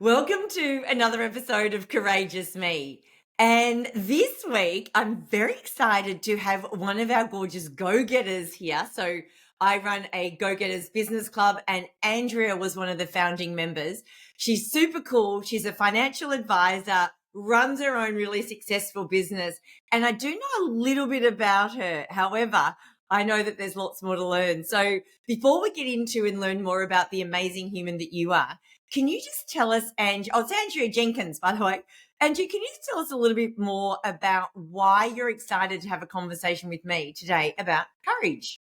Welcome to another episode of Courageous Me. And this week, I'm very excited to have one of our gorgeous go getters here. So, I run a go getters business club, and Andrea was one of the founding members. She's super cool. She's a financial advisor, runs her own really successful business. And I do know a little bit about her. However, I know that there's lots more to learn. So, before we get into and learn more about the amazing human that you are, can you just tell us, it's Andrea Jenkins, by the way. Angie, can you just tell us a little bit more about why you're excited to have a conversation with me today about courage?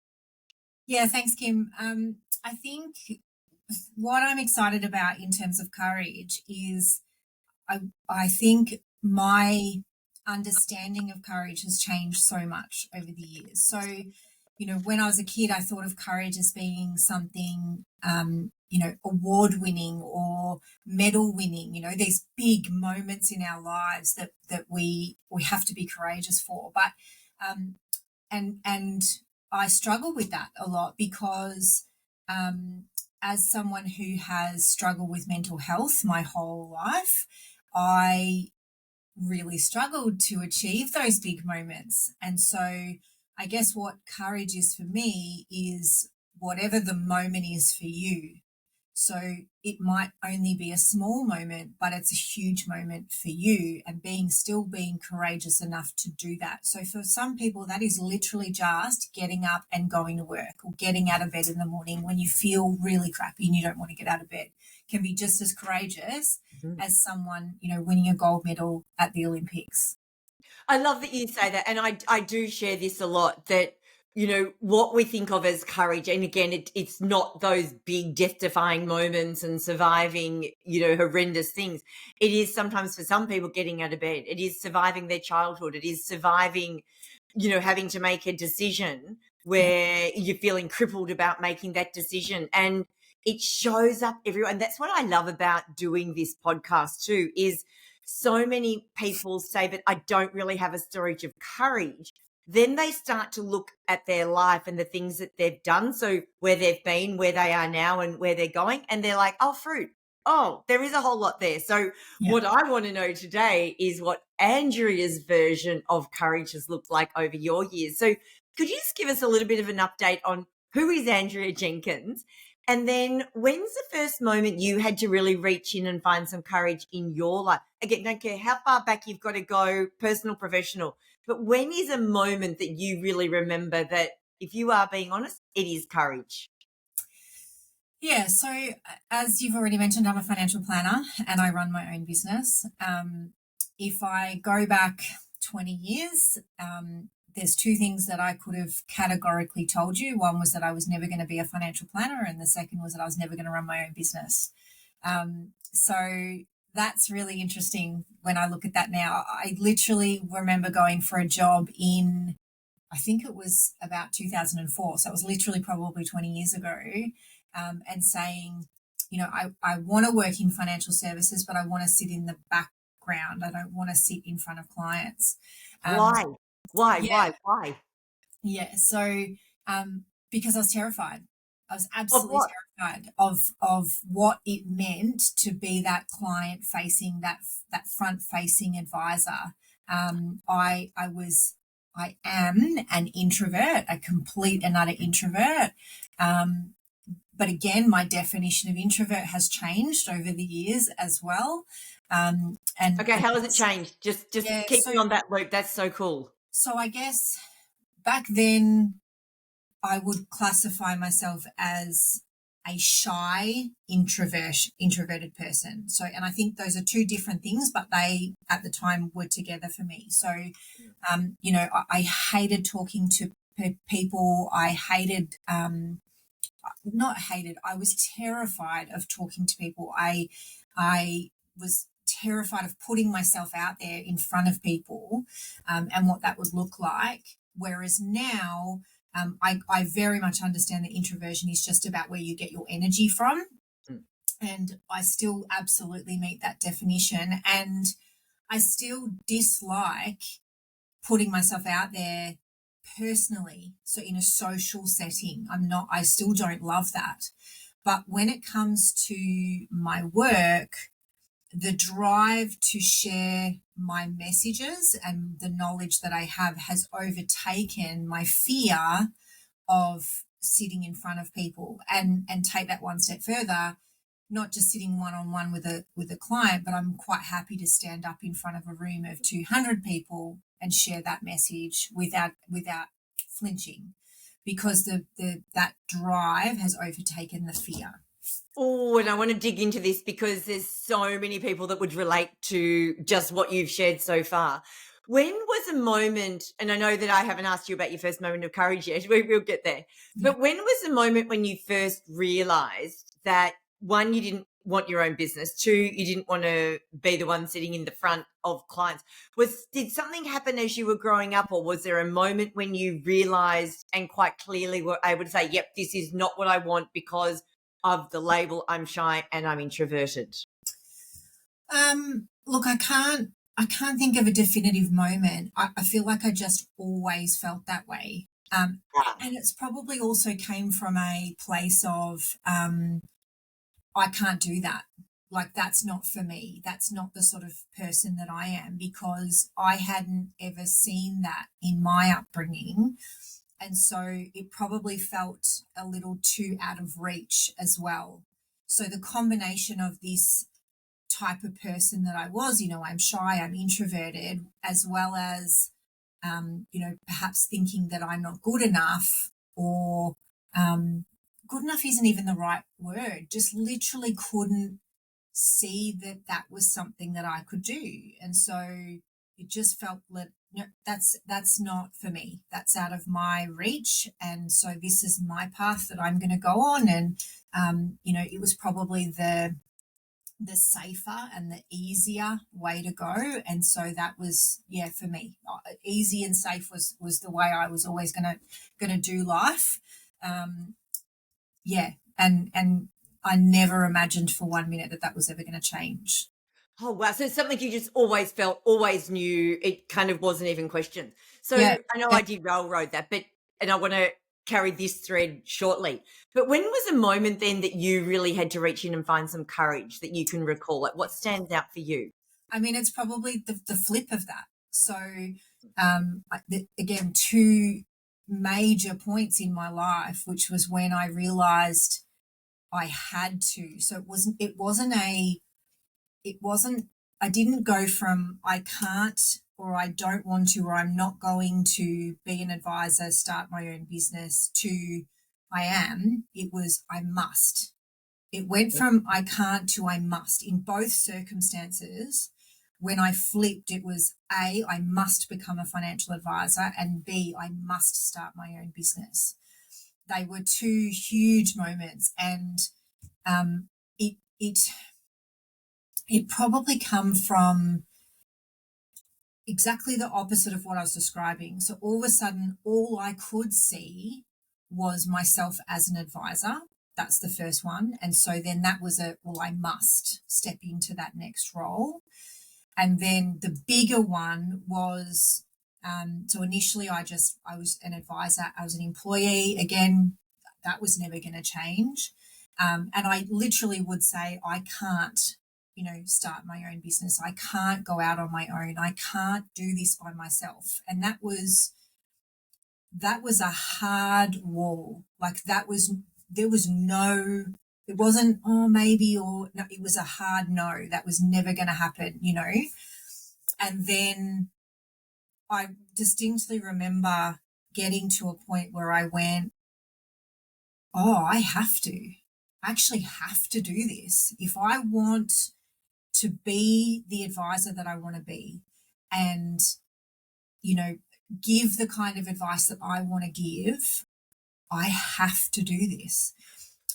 Yeah, thanks, Kim. I think what I'm excited about in terms of courage is I think my understanding of courage has changed so much over the years. So, when I was a kid, I thought of courage as being something, award winning or medal winning, these big moments in our lives that we have to be courageous for. But, and I struggle with that a lot because, as someone who has struggled with mental health my whole life, I really struggled to achieve those big moments. And so I guess what courage is for me is whatever the moment is for you. So it might only be a small moment, but it's a huge moment for you, and still being courageous enough to do that. So for some people, that is literally just getting up and going to work, or getting out of bed in the morning when you feel really crappy and you don't want to get out of bed. Can be just as courageous as someone, winning a gold medal at the Olympics. I love that you say that. And I do share this a lot, that, what we think of as courage. And again, it's not those big death defying moments and surviving, horrendous things. It is sometimes for some people getting out of bed. It is surviving their childhood. It is surviving, having to make a decision where you're feeling crippled about making that decision. And it shows up everywhere. And that's what I love about doing this podcast too, is so many people say that I don't really have a storage of courage. Then they start to look at their life and the things that they've done. So where they've been, where they are now, and where they're going. And they're like, oh, fruit. Oh, there is a whole lot there. So what I want to know today is what Andrea's version of courage has looked like over your years. So could you just give us a little bit of an update on who is Andrea Jenkins? And then when's the first moment you had to really reach in and find some courage in your life? Again, don't care how far back you've got to go, personal, professional, but when is a moment that you really remember that, if you are being honest, it is courage? Yeah, so as you've already mentioned, I'm a financial planner and I run my own business. If I go back 20 years, there's two things that I could have categorically told you. One was that I was never going to be a financial planner, and the second was that I was never going to run my own business. So that's really interesting when I look at that now. I literally remember going for a job in, I think it was about 2004. So it was literally probably 20 years ago, and saying, I want to work in financial services, but I want to sit in the background. I don't want to sit in front of clients. Why? Yeah. Why? Yeah. So, because I was terrified. I was Of absolutely what? terrified of what it meant to be that client facing, that front facing advisor. I am an introvert, a complete and utter introvert. But again, my definition of introvert has changed over the years as well. And Okay, how has it changed? Just yeah, keep me on that loop. That's so cool. so I guess back then I would classify myself as a shy introverted person. So, and I think those are two different things, but they at the time were together for me. So, I hated talking to people. I hated, not hated. I was terrified of talking to people. I was terrified of putting myself out there in front of people, and what that would look like. Whereas now, I very much understand that introversion is just about where you get your energy from. Mm. And I still absolutely meet that definition. And I still dislike putting myself out there personally. So in a social setting, I still don't love that. But when it comes to my work, the drive to share my messages and the knowledge that I have has overtaken my fear of sitting in front of people, and take that one step further, not just sitting one-on-one with a client, but I'm quite happy to stand up in front of a room of 200 people and share that message without flinching, because that drive has overtaken the fear. Oh, and I want to dig into this because there's so many people that would relate to just what you've shared so far. When was a moment, and I know that I haven't asked you about your first moment of courage yet, we'll get there, Yeah. but when was the moment when you first realized that, one, you didn't want your own business, two, you didn't want to be the one sitting in the front of clients? Did something happen as you were growing up, or was there a moment when you realized and quite clearly were able to say, yep, this is not what I want because of the label, I'm shy and I'm introverted? Look, I can't think of a definitive moment. I feel like I just always felt that way. Ah, And it's probably also came from a place of I can't do that. Like, that's not for me. That's not the sort of person that I am, because I hadn't ever seen that in my upbringing. And so it probably felt a little too out of reach as well. So the combination of this type of person that I was, I'm shy, I'm introverted, as well as, perhaps thinking that I'm not good enough, or good enough isn't even the right word, just literally couldn't see that that was something that I could do. And so it just felt that, that's not for me. That's out of my reach. And so this is my path that I'm going to go on. And, it was probably the safer and the easier way to go. And so that was, for me, easy and safe was the way I was always gonna do life. um and I never imagined for 1 minute that was ever going to change. oh, wow. So it's something you just always felt, always knew. It kind of wasn't even questioned. So Yeah. I know I did railroad that, and I want to carry this thread shortly. But when was a moment then that you really had to reach in and find some courage that you can recall? Like, what stands out for you? I mean, it's probably the flip of that. So, again, two major points in my life, which was when I realized I had to. So it wasn't, I didn't go from I can't, or I don't want to, or I'm not going to be an advisor, start my own business, to I am. It was I must. It went from I can't to I must in both circumstances. When I flipped, it was A, I must become a financial advisor, and B, I must start my own business. They were two huge moments, and um, it it it probably come from exactly the opposite of what I was describing. So all of a sudden, all I could see was myself as an advisor. That's the first one. And so then that was I must step into that next role. And then the bigger one was, so initially I was an advisor, I was an employee. Again, that was never going to change. And I literally would say, I can't, start my own business. I can't go out on my own. I can't do this by myself. And that was a hard wall. Like, there was no, it wasn't, oh, maybe, or no, it was a hard no. That was never going to happen. And then I distinctly remember getting to a point where I went, oh, I actually have to do this. If I want to be the advisor that I want to be, and, give the kind of advice that I want to give, I have to do this.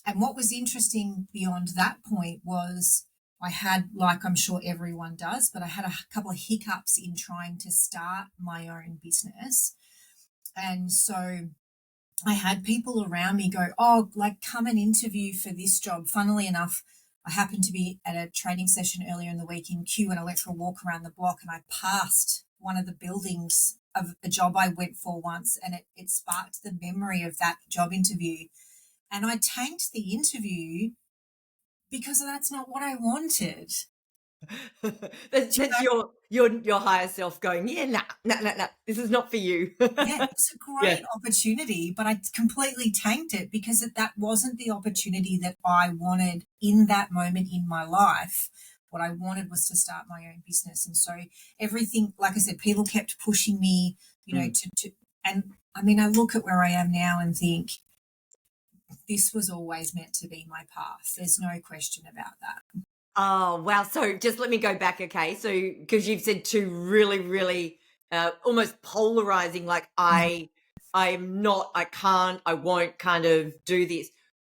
And what was interesting beyond that point was I had, like I'm sure everyone does, but I had a couple of hiccups in trying to start my own business. And so I had people around me go, oh, like, come and interview for this job. Funnily enough, I happened to be at a training session earlier in the week in Kew, and I went for a walk around the block, and I passed one of the buildings of a job I went for once, and it sparked the memory of that job interview. And I tanked the interview because that's not what I wanted. That's Do you that's know? your higher self going, "Yeah, nah, nah, nah, nah, this is not for you." Yeah, it was a Yeah. great opportunity, but I completely tanked it because that wasn't the opportunity that I wanted in that moment in my life. What I wanted was to start my own business. And so everything, like I said, people kept pushing me, Mm. and I mean, I look at where I am now and think this was always meant to be my path. There's no question about that. Oh, wow. So just let me go back, okay? So because you've said two really, really almost polarizing, like Mm. I am not, I can't, I won't kind of do this.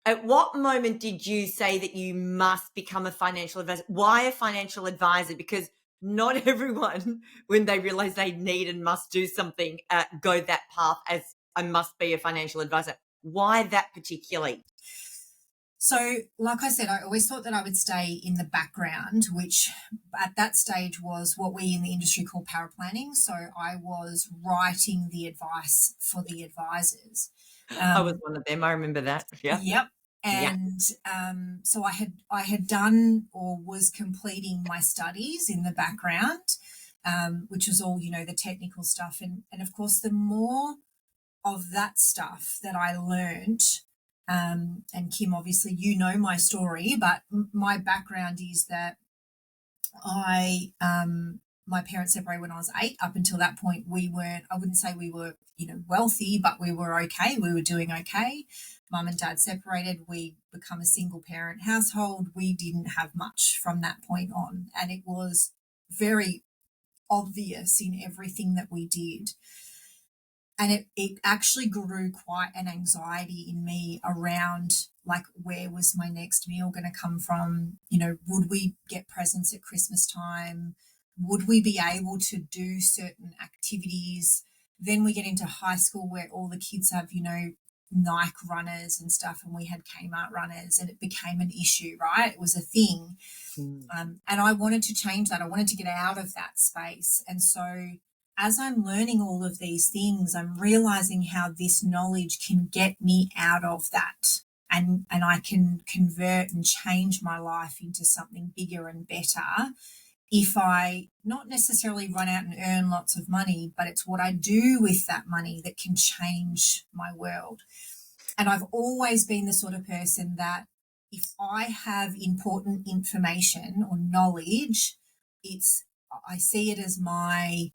At what moment did you say that you must become a financial advisor? Why a financial advisor? Because not everyone, when they realize they need and must do something, go that path as I must be a financial advisor. Why that particularly? So, like I said, I always thought that I would stay in the background, which at that stage was what we in the industry call power planning. So, I was writing the advice for the advisors. I was Um, one of them. I remember that. Yeah. yep. Yeah. And so I had done or was completing my studies in the background, which was all the technical stuff, and of course the more of that stuff that I learned. And Kim, obviously, my story, but my background is that my parents separated when I was 8. Up until that point, we weren't, I wouldn't say we were, wealthy, but we were okay. We were doing okay. Mum and dad separated. We become a single parent household. We didn't have much from that point on. And it was very obvious in everything that we did. And it actually grew quite an anxiety in me around, like, where was my next meal going to come from? Would we get presents at Christmas time? Would we be able to do certain activities? Then we get into high school where all the kids have, Nike runners and stuff, and we had Kmart runners, and it became an issue, right? It was a thing. Mm. And I wanted to change that. I wanted to get out of that space. And so as I'm learning all of these things, I'm realizing how this knowledge can get me out of that. And I can convert and change my life into something bigger and better if I not necessarily run out and earn lots of money, but it's what I do with that money that can change my world. And I've always been the sort of person that if I have important information or knowledge, I see it as my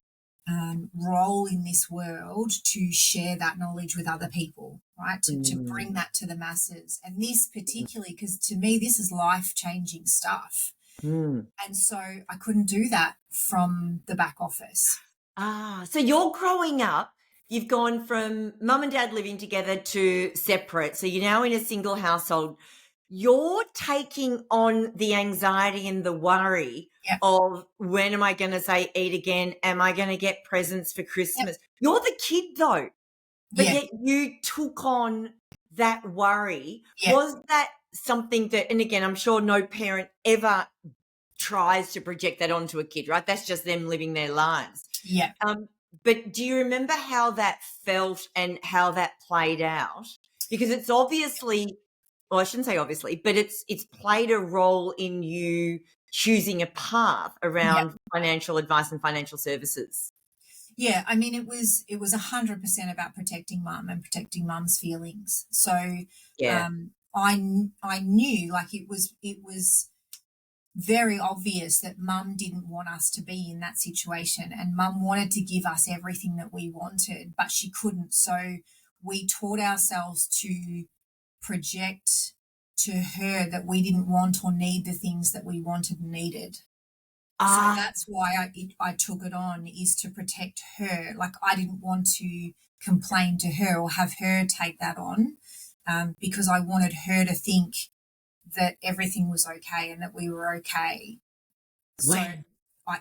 role in this world to share that knowledge with other people, right? To bring Mm. that to the masses. And this particularly, because to me, this is life changing stuff. Mm. And so I couldn't do that from the back office. So you're growing up, you've gone from mum and dad living together to separate. So you're now in a single household. You're taking on the anxiety and the worry Yep. of when am I going to say eat again? Am I going to get presents for Yep. Christmas? You're the kid though, but Yeah. yet you took on that worry. Yeah. Was that something that, and again, I'm sure no parent ever tries to project that onto a kid, right? That's just them living their lives. Yeah. Um, but do you remember how that felt and how that played out? Because it's obviously, well, I shouldn't say obviously, but it's played a role in you choosing a path Yeah. around financial advice and financial services. Yeah, I mean, it was 100% about protecting mum and protecting mum's feelings. So, Yeah. I knew, like, it was very obvious that mum didn't want us to be in that situation, and mum wanted to give us everything that we wanted, but she couldn't. So we taught ourselves to project to her that we didn't want or need the things that we wanted and needed. So Ah, that's why I took it on, is to protect her. Like, I didn't want to complain to her or have her take that on, because I wanted her to think that everything was okay and that we were okay. So well,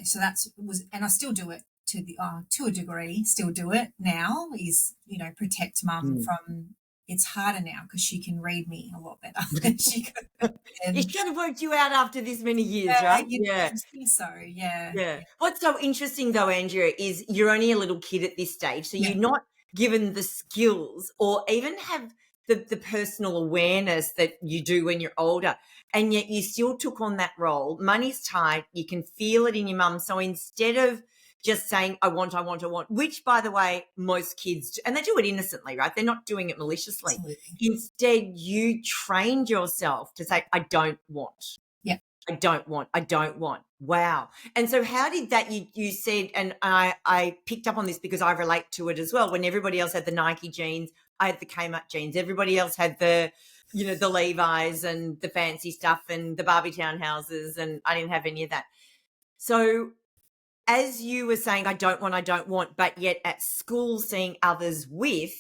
so that's was, and I still do it to a degree. Still do it now. Is protect mum mm. from. It's harder now because she can read me a lot better than she could back It then. should have worked you out after this many years, Yeah, right? Yeah. you'd think so. Yeah, Yeah. What's so interesting though, Andrea, is you're only a little kid at this stage. So yeah, you're not given the skills or even have the personal awareness that you do when you're older. And yet you still took on that role. Money's tight. You can feel it in your mum. So instead of just saying, I want, which, by the way, most kids do, and they do it innocently, right? They're not doing it maliciously. Absolutely. Instead, you trained yourself to say, I don't want. Yeah. I don't want. Wow. And so how did that, you said, and I picked up on this because I relate to it as well. When everybody else had the Nike jeans, I had the Kmart jeans. Everybody else had the, the Levi's and the fancy stuff and the Barbie townhouses, and I didn't have any of that. So as you were saying, I don't want, but yet at school seeing others with,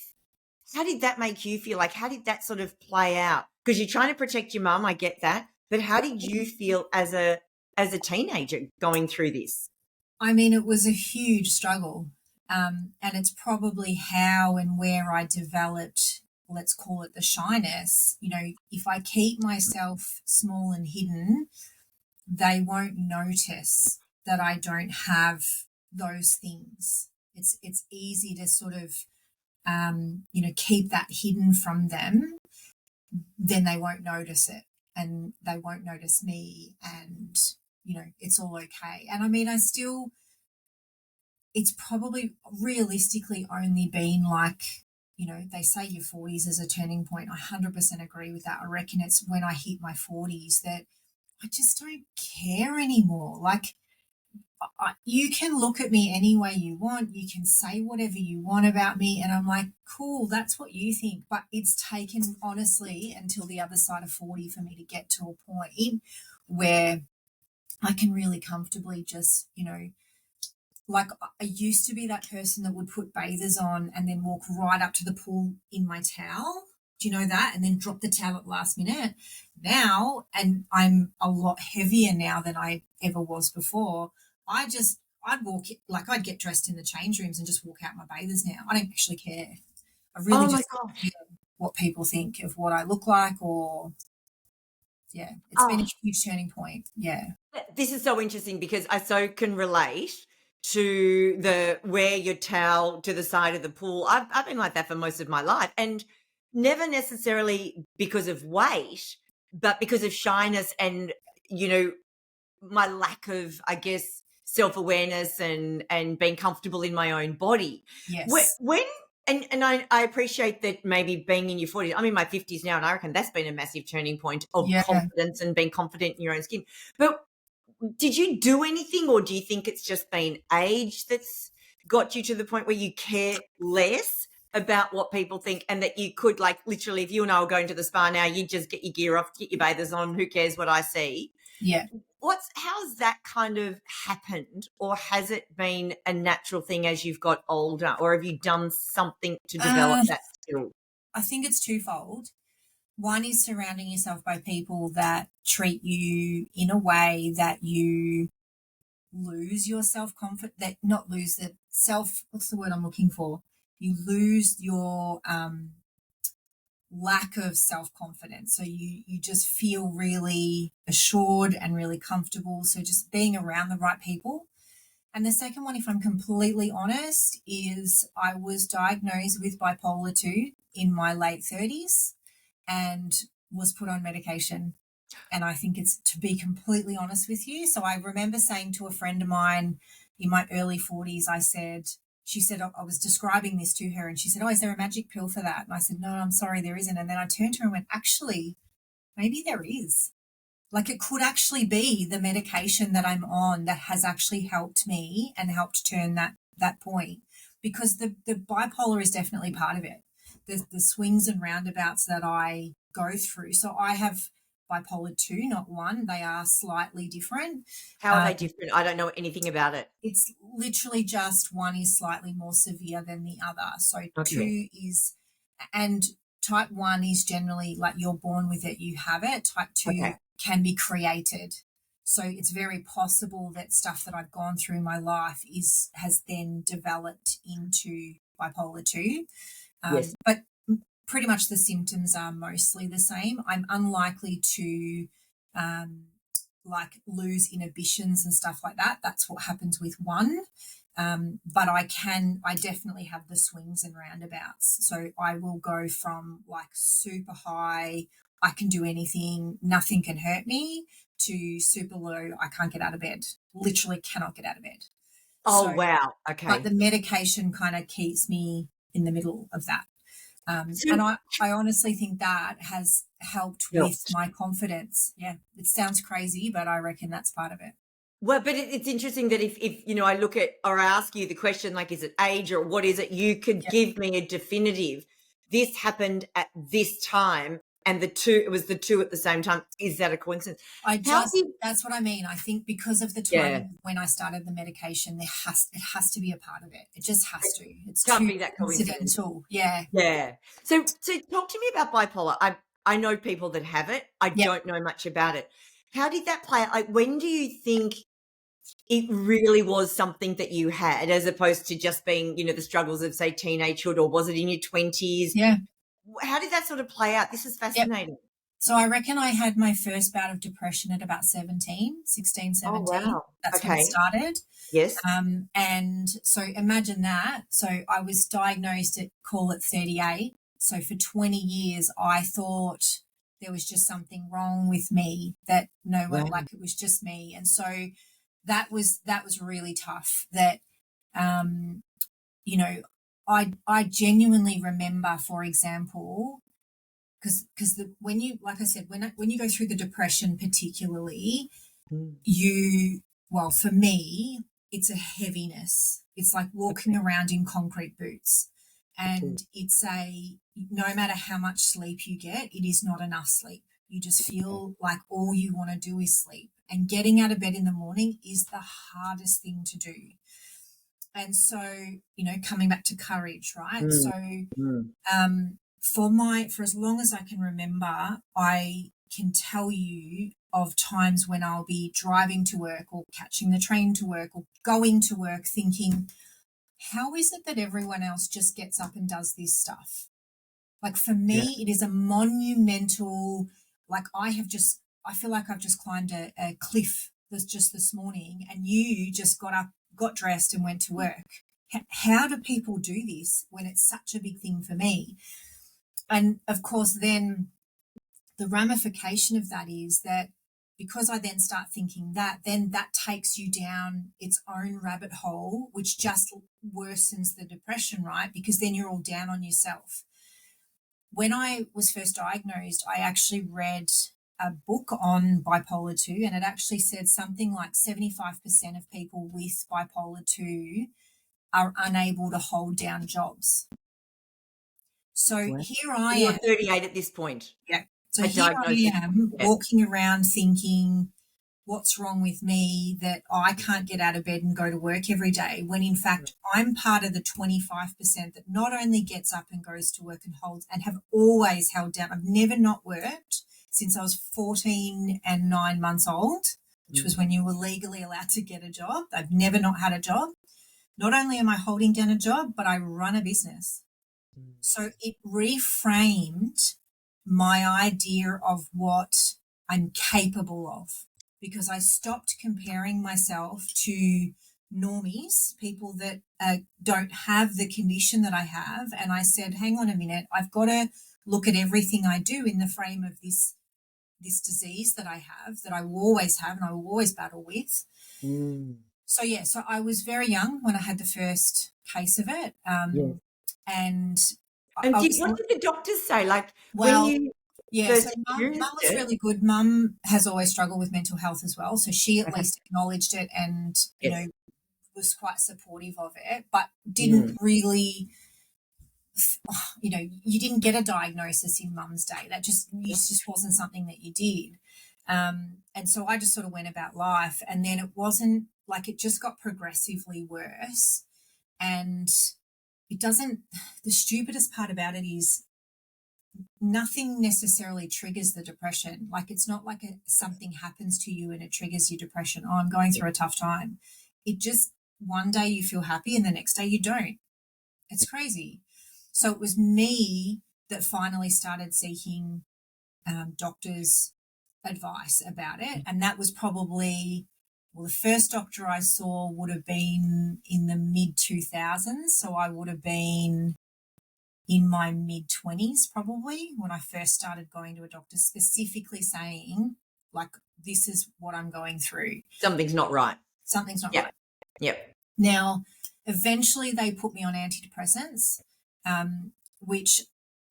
how did that make you feel? Like, how did that sort of play out? Because you're trying to protect your mum, I get that. But how did you feel as a teenager going through this? I mean, it was a huge struggle. And it's probably how and where I developed, let's call it the shyness. If I keep myself small and hidden, they won't notice that I don't have those things. It's easy to sort of, keep that hidden from them. Then they won't notice it, and they won't notice me, and it's all okay. And I mean, it's probably realistically only been like, they say your 40s is a turning point. I 100% agree with that. I reckon it's when I hit my 40s that I just don't care anymore. Like, you can look at me any way you want. You can say whatever you want about me. And I'm like, cool, that's what you think. But it's taken, honestly, until the other side of 40 for me to get to a point where I can really comfortably just, like, I used to be that person that would put bathers on and then walk right up to the pool in my towel. Do you know that? And then drop the towel at the last minute. Now, and I'm a lot heavier now than I ever was before, I'd walk, like, I'd get dressed in the change rooms and just walk out my bathers now. I don't actually care. I really Oh my just don't gosh. care what people think of what I look like, or, yeah, it's been a huge turning point. Yeah. This is so interesting because I so can relate to the wear your towel to the side of the pool. I've been like that for most of my life, and never necessarily because of weight, but because of shyness and, my lack of, I guess, self-awareness and being comfortable in my own body. Yes. When and I appreciate that maybe being in your 40s, I'm in my 50s now, and I reckon that's been a massive turning point of Yeah. confidence and being confident in your own skin. But did you do anything, or do you think it's just been age that's got you to the point where you care less about what people think, and that you could, like, literally, if you and I were going to the spa now, you'd just get your gear off, get your bathers on, who cares what I see? Yeah. How's that kind of happened, or has it been a natural thing as you've got older, or have you done something to develop that skill? I think it's twofold. One is surrounding yourself by people that treat you in a way that you lose your self-confidence, that not lose the self, what's the word I'm looking for? You lose your lack of self-confidence. So you just feel really assured and really comfortable. So just being around the right people. And the second one, if I'm completely honest, is I was diagnosed with bipolar 2 in my late 30s and was put on medication. And I think it's, to be completely honest with you. So I remember saying to a friend of mine in my early 40s, she said, I was describing this to her, and she said, oh, is there a magic pill for that? And I said, no, I'm sorry, there isn't. And then I turned to her and went, actually, maybe there is. Like, it could actually be the medication that I'm on that has actually helped me and helped turn that point, because the bipolar is definitely part of it. The swings and roundabouts that I go through. So I have bipolar 2, not 1. They are slightly different. How are they different? I don't know anything about it. It's literally just one is slightly more severe than the other. So Okay. 2 is, and type 1 is generally like you're born with it, you have it. Type 2 Okay. can be created. So it's very possible that stuff that I've gone through in my life has then developed into bipolar 2. Yes. But pretty much the symptoms are mostly the same. I'm unlikely to like lose inhibitions and stuff like that. That's what happens with one. But I definitely have the swings and roundabouts. So I will go from like super high, I can do anything, nothing can hurt me, to super low, I can't get out of bed, literally cannot get out of bed. Oh, So, wow. but the Okay. medication kind of keeps me in the middle of that. So And I honestly think that has helped with helped. my confidence. Yeah, it sounds crazy, but I reckon that's part of it. Well, but it's interesting that if I look at or I ask you the question, like, is it age or what is it? You could Yeah, give me a definitive. This happened at this time, and it was the two at the same time. Is that a coincidence? How did? that's what I mean. I think because of the Yeah, timing of when I started the medication, it has to be a part of it. It just has it to. It's can't too be that coincidence. coincidental. Yeah. Yeah. So talk to me about bipolar. I know people that have it. I Yep. don't know much about it. How did that play out? Like, when do you think it really was something that you had, as opposed to just being, the struggles of, say, teenagehood, or was it in your 20s? Yeah. How did that sort of play out? This is Yep. fascinating. So I reckon I had my first bout of depression at about 16, Oh, 17. wow. That's when it Okay. started. Yes. And so imagine that. So I was diagnosed at, call it 38. So for 20 years, I thought there was just something wrong with me, that no one, Wow. like it was just me. And so that was really tough. That, um, you know, I genuinely remember, for example, because when you, like I said, when you go through the depression, particularly, Mm. well, for me, it's a heaviness. It's like walking Okay. around in concrete boots. Mm. And no matter how much sleep you get, it is not enough sleep. You just Okay. feel like all you want to do is sleep. And getting out of bed in the morning is the hardest thing to do. And so, coming back to courage, right? Mm. So, Mm. for as long as I can remember, I can tell you of times when I'll be driving to work or catching the train to work or going to work thinking, how is it that everyone else just gets up and does this stuff? Like for Yeah. me, it is a monumental, like I feel like I've just climbed a cliff just this morning, and you just got up, got dressed, and went to work. How do people do this when it's such a big thing for me? And of course, then the ramification of that is that because I then start thinking that, then that takes you down its own rabbit hole, which just worsens the depression, right? Because then you're all down on yourself. When I was first diagnosed, I actually read a book on bipolar 2, and it actually said something like 75% of people with bipolar 2 are unable to hold down jobs. So Wow. here I And you're am. 38 at this point. Yeah. So A here I diagnosis. am Yeah. walking around thinking, what's wrong with me that I can't get out of bed and go to work every day, when in fact I'm part of the 25% that not only gets up and goes to work and holds, and have always held down. I've never not worked since I was 14 and 9 months old, which was Mm. when you were legally allowed to get a job. I've never not had a job. Not only am I holding down a job, but I run a business. Mm. So it reframed my idea of what I'm capable of, because I stopped comparing myself to normies, people that don't have the condition that I have. And I said, hang on a minute, I've got to look at everything I do in the frame of this disease that I have, that I will always have and I will always battle with. Mm. So yeah, so I was very young when I had the first case of it, Yeah. and And I was what did the doctors say? Like, when well, you yeah. So first mum experienced was it? really good. Mum has always struggled with mental health as well, so she at Okay. least acknowledged it and Yes. was quite supportive of it, but didn't Mm. really. You didn't get a diagnosis in mum's day. That just wasn't something that you did. And so I just sort of went about life, and then it wasn't like, it just got progressively worse. And it doesn't, the stupidest part about it is nothing necessarily triggers the depression. Like it's not like something happens to you and it triggers your depression. Oh, I'm going through a tough time. It just, one day you feel happy and the next day you don't. It's crazy. So it was me that finally started seeking doctors advice about it. And that was probably, well, the first doctor I saw would have been in the mid 2000s. So I would have been in my mid 20s probably when I first started going to a doctor, specifically saying, like, this is what I'm going through. Something's not right. Something's not Yep. right. Yep. Now, eventually they put me on antidepressants, which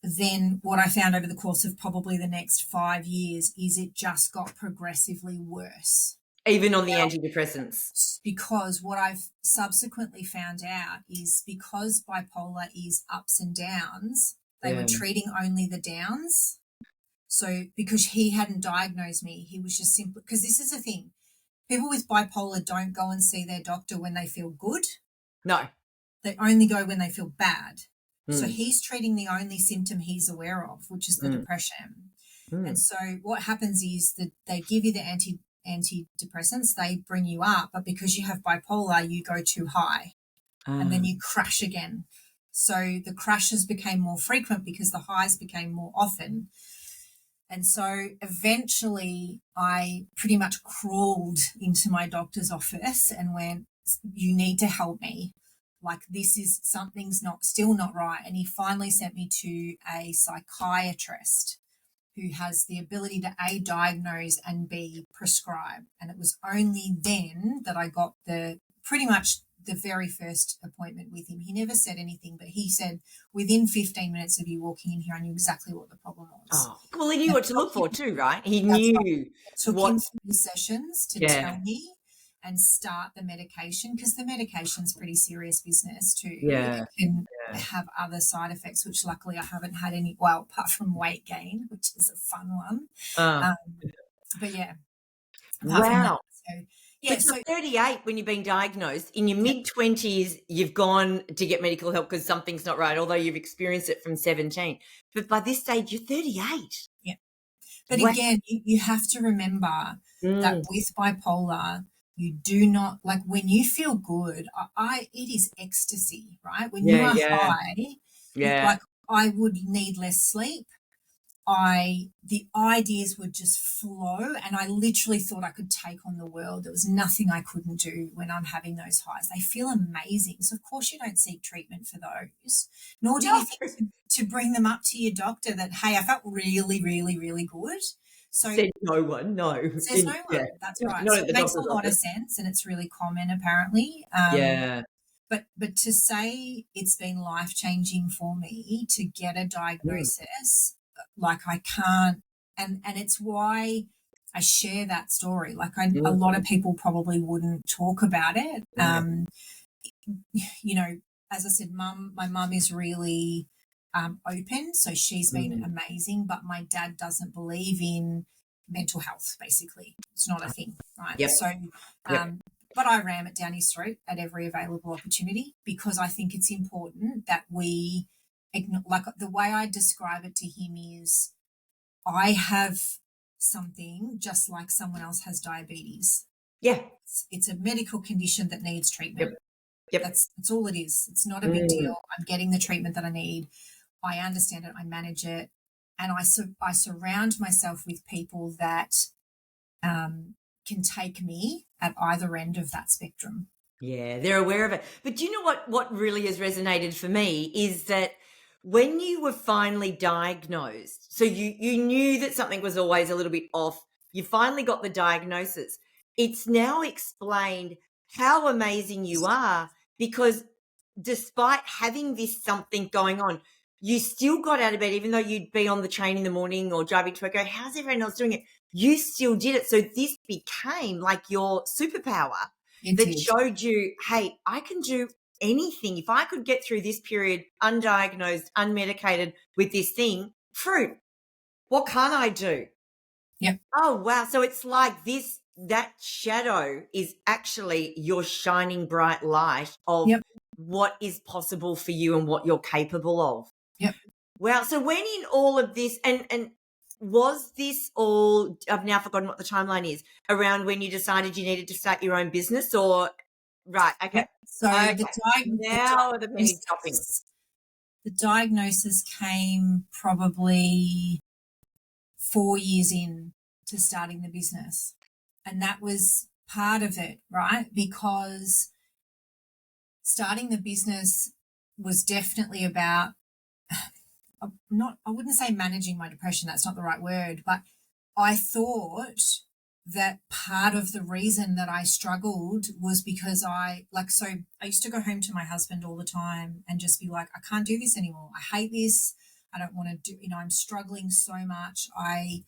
then what I found over the course of probably the next 5 years is it just got progressively worse. Even on the antidepressants. Because what I've subsequently found out is because bipolar is ups and downs, they were treating only the downs. So because he hadn't diagnosed me, he was just simply, because this is the thing, people with bipolar don't go and see their doctor when they feel good. No. They only go when they feel bad. So he's treating the only symptom he's aware of, which is the depression. And so what happens is that they give you the antidepressants, they bring you up, but because you have bipolar, you go too high and then you crash again. So the crashes became more frequent because the highs became more often. And so eventually I pretty much crawled into my doctor's office and went, you need to help me. Like, this is, something's still not right. And he finally sent me to a psychiatrist who has the ability to A, diagnose and B, prescribe. And it was only then that I got pretty much the very first appointment with him. He never said anything, but he said, within 15 minutes of you walking in here, I knew exactly what the problem was. Oh, well, he knew what to look for too, right? He knew. It took him 3 sessions to tell me and start the medication, because the medication's pretty serious business too. Yeah. It can have other side effects, which luckily I haven't had any, well, apart from weight gain, which is a fun one. But yeah. Wow. Yeah, so 38 when you've been diagnosed. In your mid-20s, you've gone to get medical help because something's not right, although you've experienced it from 17. But by this stage, you're 38. Yeah. But again, you have to remember that with bipolar, you do not, like, when you feel good, it is ecstasy, right? When you are high, like, I would need less sleep. The ideas would just flow, and I literally thought I could take on the world. There was nothing I couldn't do when I'm having those highs. They feel amazing. So of course you don't seek treatment for those, nor do you think to bring them up to your doctor that, hey, I felt really, really, really good. So said no one, no. Says no one. That's right. So it makes a lot of sense, and it's really common apparently. But to say it's been life-changing for me to get a diagnosis, like, I can't, and it's why I share that story. Like, a lot of people probably wouldn't talk about it. You know, as I said, my mum is really open, so she's been amazing, but my dad doesn't believe in mental health, basically. It's not a thing, right? So but I ram it down his throat at every available opportunity, because I think it's important that we, like, the way I describe it to him is, I have something just like someone else has diabetes. It's a medical condition that needs treatment. That's all it is. It's not a big deal. I'm getting the treatment that I need. I understand it. I manage it. And I surround myself with people that can take me at either end of that spectrum. Yeah, they're aware of it. But do you know what really has resonated for me is that when you were finally diagnosed, so you knew that something was always a little bit off, you finally got the diagnosis. It's now explained how amazing you are, because despite having this something going on, you still got out of bed, even though you'd be on the train in the morning or driving to work, go, how's everyone else doing it? You still did it. So this became like your superpower that showed you, hey, I can do anything. If I could get through this period undiagnosed, unmedicated with this thing, fruit, what can't I do? Oh, wow. So it's like that shadow is actually your shining bright light of what is possible for you and what you're capable of. Wow. So when in all of this, and was this all, I've now forgotten what the timeline is, around when you decided you needed to start your own business, or, right, okay. So now the penny stopping. The diagnosis came probably 4 years in to starting the business. And that was part of it, right? Because starting the business was definitely about I wouldn't say managing my depression, that's not the right word, but I thought that part of the reason that I struggled was because I used to go home to my husband all the time and just be like, I can't do this anymore. I hate this. I don't want to do, I'm struggling so much. I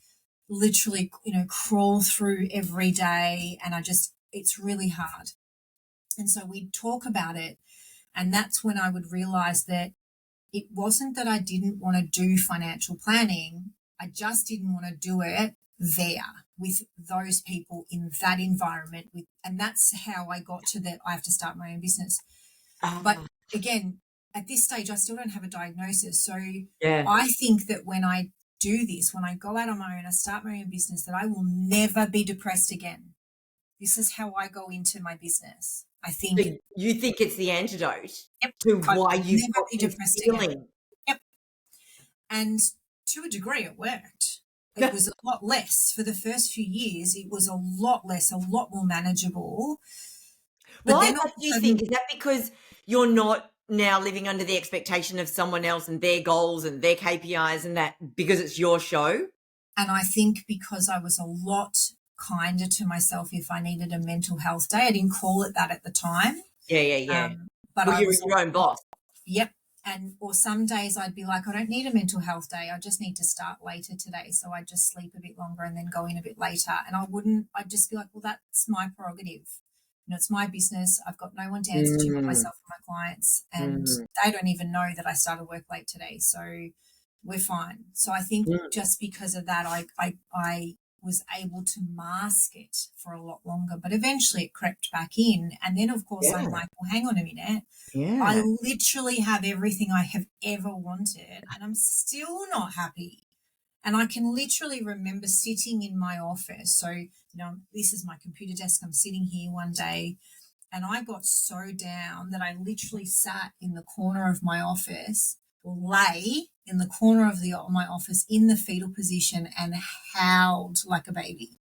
literally, crawl through every day and it's really hard. And so we'd talk about it. And that's when I would realize that it wasn't that I didn't want to do financial planning. I just didn't want to do it there with those people in that environment. And that's how I got to that I have to start my own business. But again, at this stage, I still don't have a diagnosis. So I think that when I do this, when I go out on my own, I start my own business, that I will never be depressed again. This is how I go into my business. I think. So you think it's the antidote Yep, to why you've never got be this depressed feeling. again. Yep. And to a degree, it worked. It was a lot less. For the first few years, it was a lot less, a lot more manageable. But Why then all of do a you sudden, think? Is that because you're not now living under the expectation of someone else and their goals and their KPIs and that because it's your show? and I think because I was a lot kinder to myself if I needed a mental health day. I didn't call it that at the time. Yeah. But Well, I you're was your own boss. Yep. Or some days I'd be like, I don't need a mental health day. I just need to start later today. So I'd just sleep a bit longer and then go in a bit later. And I'd just be like, well, that's my prerogative. It's my business. I've got no one to answer to but myself and my clients. And they don't even know that I started work late today. So we're fine. So I think just because of that, I was able to mask it for a lot longer, but eventually it crept back in. And then, of course, I'm like, well, hang on a minute. I literally have everything I have ever wanted and I'm still not happy. And I can literally remember sitting in my office. So, this is my computer desk. I'm sitting here one day and I got so down that I literally sat in the corner of my office, lay in the corner of my office in the fetal position and howled like a baby.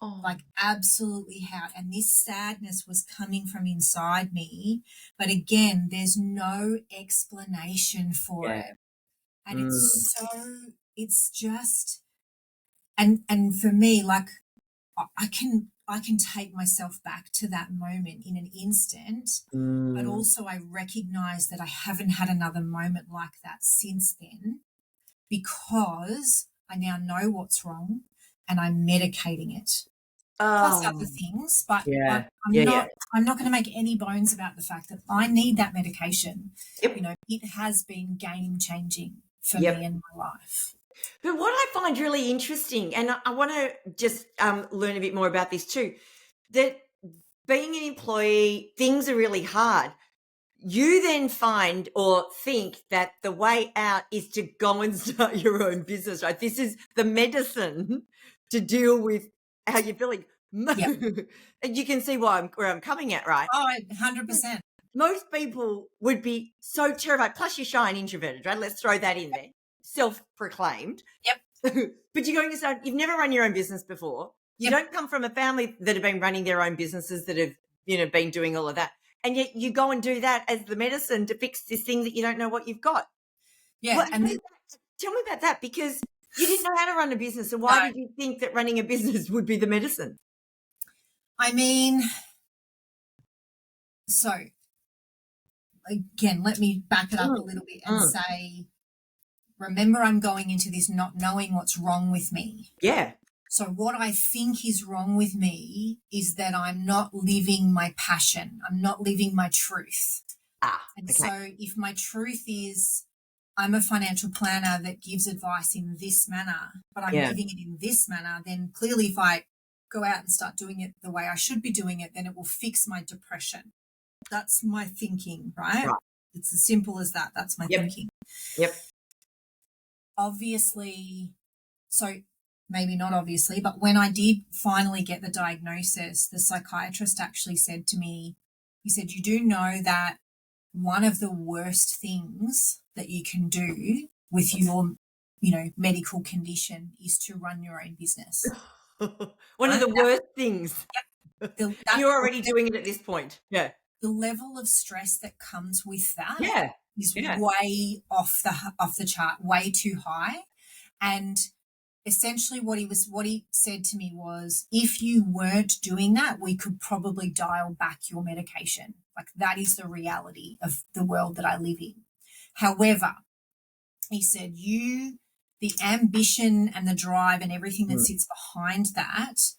Like absolutely howled. And this sadness was coming from inside me. But again, there's no explanation for it. And it's just, and for me, like I can take myself back to that moment in an instant, but also I recognize that I haven't had another moment like that since then because I now know what's wrong and I'm medicating it. Plus other things, but I'm not going to make any bones about the fact that I need that medication. It has been game changing for me in my life. But what I find really interesting, and I want to just learn a bit more about this too, that being an employee, things are really hard. You then find or think that the way out is to go and start your own business, right? This is the medicine to deal with how you're feeling. And you can see where I'm coming at, right? Oh, 100%. Most people would be so terrified. Plus, you're shy and introverted, right? Let's throw that in there. Self-proclaimed. But you're going to start. You've never run your own business before. You don't come from a family that have been running their own businesses that have, been doing all of that. And yet you go and do that as the medicine to fix this thing that you don't know what you've got. Yeah. Tell me about that, because you didn't know how to run a business. So why did you think that running a business would be the medicine? I mean, so again, let me back it up a little bit and say, remember, I'm going into this not knowing what's wrong with me. Yeah. So what I think is wrong with me is that I'm not living my passion. I'm not living my truth. So if my truth is I'm a financial planner that gives advice in this manner, but I'm giving it in this manner, then clearly if I go out and start doing it the way I should be doing it, then it will fix my depression. That's my thinking, right? It's as simple as that. That's my thinking. Obviously, so maybe not obviously, but when I did finally get the diagnosis, the psychiatrist actually said to me, he said, you do know that one of the worst things that you can do with your medical condition is to run your own business. One of Right? the worst things. The, And that you're already doing it at this point. Yeah. the level of stress that comes with that Yeah. is Yeah. way off the chart, way too high. And essentially what he said to me was, if you weren't doing that, we could probably dial back your medication. Like, that is the reality of the world that I live in. However, he said, the ambition and the drive and everything that sits behind that,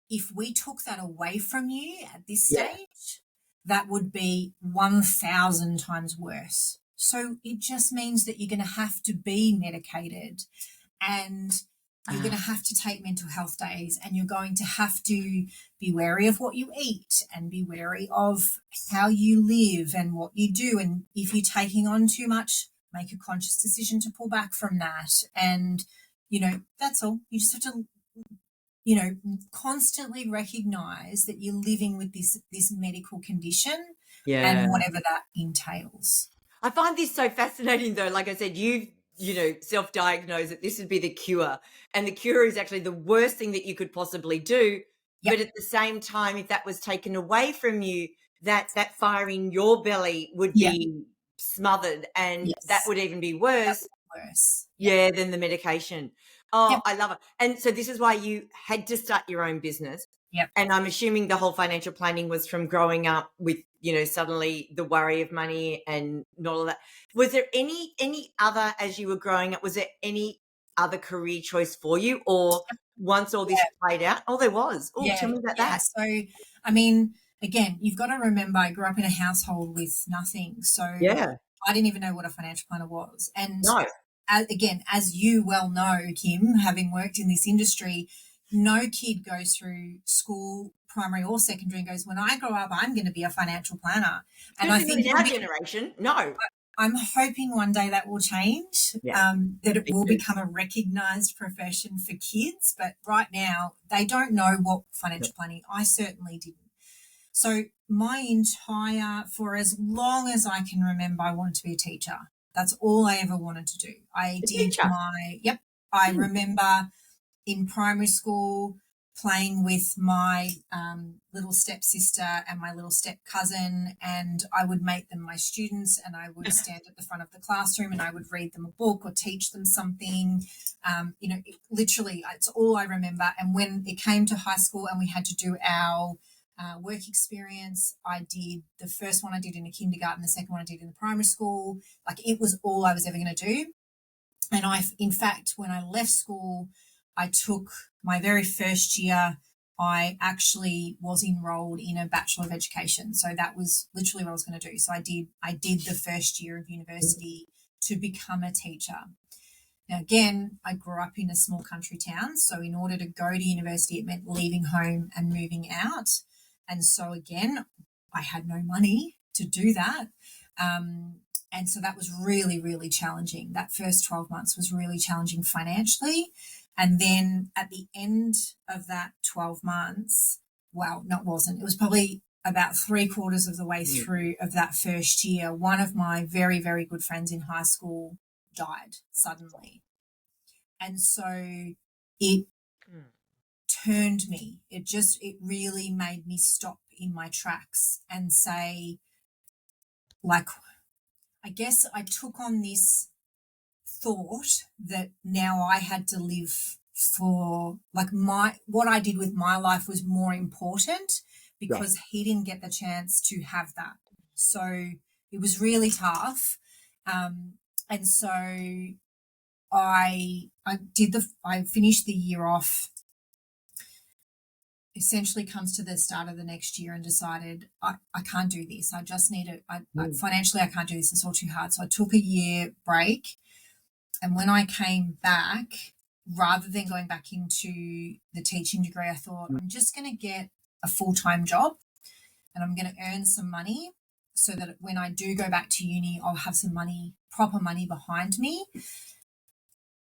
if we took that away from you at this Yeah. stage, that would be 1,000 times worse. So it just means that you're going to have to be medicated, and you're going to have to take mental health days, and you're going to have to be wary of what you eat and be wary of how you live and what you do. And if you're taking on too much, make a conscious decision to pull back from that. And, that's all. You just have to, constantly recognize that you're living with this medical condition Yeah. and whatever that entails. I find this so fascinating, though. Like I said, self-diagnosed that this would be the cure, and the cure is actually the worst thing that you could possibly do. Yep. But at the same time, if that was taken away from you, that fire in your belly would be smothered, and that would even be worse. Yeah, than the medication. Oh, I love it. And so this is why you had to start your own business. Yep. And I'm assuming the whole financial planning was from growing up with, suddenly the worry of money and not all that. Was there any other, as you were growing up, was there any other career choice for you, or once all this played out? Oh, there was. Oh, tell me about that. So, I mean, again, you've got to remember, I grew up in a household with nothing. So I didn't even know what a financial planner was. And as you well know, Kim, having worked in this industry, no kid goes through school, primary or secondary, and goes, when I grow up, I'm going to be a financial planner. And I think in our generation, no. I'm hoping one day that will change, that it will become a recognised profession for kids. But right now, they don't know what financial planning. I certainly didn't. So for as long as I can remember, I wanted to be a teacher. That's all I ever wanted to do. I remember in primary school playing with my little stepsister and my little step cousin, and I would make them my students, and I would stand at the front of the classroom and I would read them a book or teach them something. Literally, it's all I remember. And when it came to high school and we had to do our work experience, I did the first one I did in a kindergarten, the second one I did in the primary school. Like, it was all I was ever going to do. And in fact, when I left school, I took my very first year, I actually was enrolled in a Bachelor of Education. So that was literally what I was going to do. So I did the first year of university to become a teacher. Now, again, I grew up in a small country town. So in order to go to university, it meant leaving home and moving out. And so, again, I had no money to do that. And so that was really, really challenging. That first 12 months was really challenging financially. And then at the end of that 12 months, well, no, it wasn't. It was probably about 3/4 of the way through of that first year, one of my very, very good friends in high school died suddenly. And so it turned me. It really made me stop in my tracks and say, like, I guess I took on this thought that now I had to live for, like, what I did with my life was more important because he didn't get the chance to have that. So it was really tough. And so I finished the year off, essentially comes to the start of the next year, and decided I can't do this. I just need it. Financially, I can't do this. It's all too hard. So I took a year break. And when I came back, rather than going back into the teaching degree, I thought, I'm just going to get a full-time job and I'm going to earn some money so that when I do go back to uni, I'll have some money, proper money behind me,